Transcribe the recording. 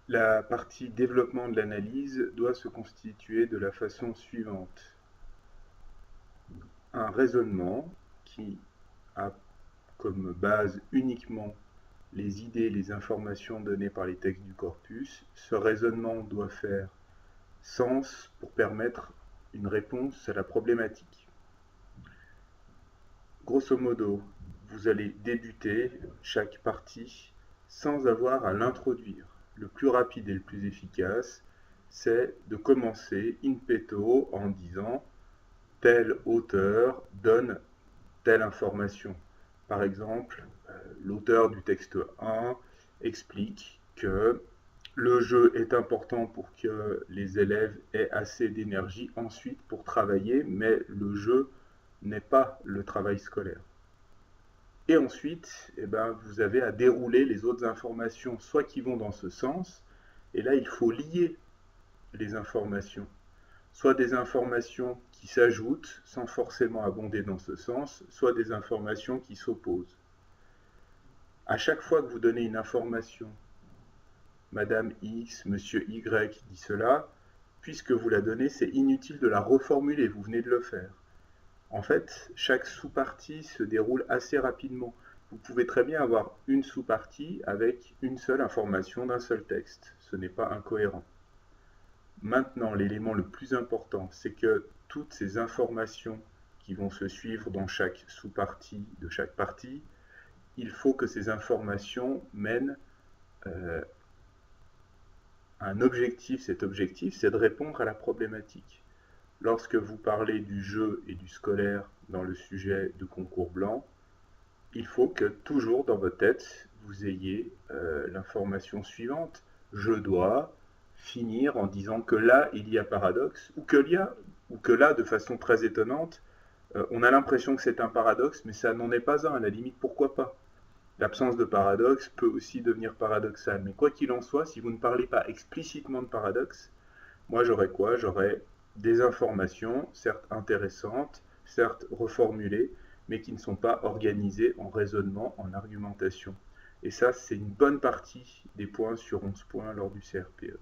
La partie développement de l'analyse doit se constituer de la façon suivante. Un raisonnement qui a comme base uniquement les idées, les informations données par les textes du corpus. Ce raisonnement doit faire sens pour permettre une réponse à la problématique. Grosso modo, vous allez débuter chaque partie sans avoir à l'introduire. Le plus rapide et le plus efficace, c'est de commencer in petto en disant tel auteur donne telle information. Par exemple, l'auteur du texte 1 explique que le jeu est important pour que les élèves aient assez d'énergie ensuite pour travailler, mais le jeu n'est pas le travail scolaire. Et ensuite, vous avez à dérouler les autres informations, soit qui vont dans ce sens, et là il faut lier les informations, soit des informations qui s'ajoutent sans forcément abonder dans ce sens, soit des informations qui s'opposent. À chaque fois que vous donnez une information, Madame X, Monsieur Y dit cela, puisque vous la donnez, c'est inutile de la reformuler, vous venez de le faire. En fait, chaque sous-partie se déroule assez rapidement. Vous pouvez très bien avoir une sous-partie avec une seule information d'un seul texte. Ce n'est pas incohérent. Maintenant, l'élément le plus important, c'est que toutes ces informations qui vont se suivre dans chaque sous-partie de chaque partie, il faut que ces informations mènent à un objectif. Cet objectif, c'est de répondre à la problématique. Lorsque vous parlez du jeu et du scolaire dans le sujet de concours blanc, il faut que toujours dans votre tête, vous ayez l'information suivante. Je dois finir en disant que là, il y a paradoxe, ou que là, de façon très étonnante, on a l'impression que c'est un paradoxe, mais ça n'en est pas un. À la limite, pourquoi pas? L'absence de paradoxe peut aussi devenir paradoxale. Mais quoi qu'il en soit, si vous ne parlez pas explicitement de paradoxe, moi j'aurais quoi? J'aurais des informations, certes intéressantes, certes reformulées, mais qui ne sont pas organisées en raisonnement, en argumentation. Et ça, c'est une bonne partie des points sur 11 points lors du CRPE.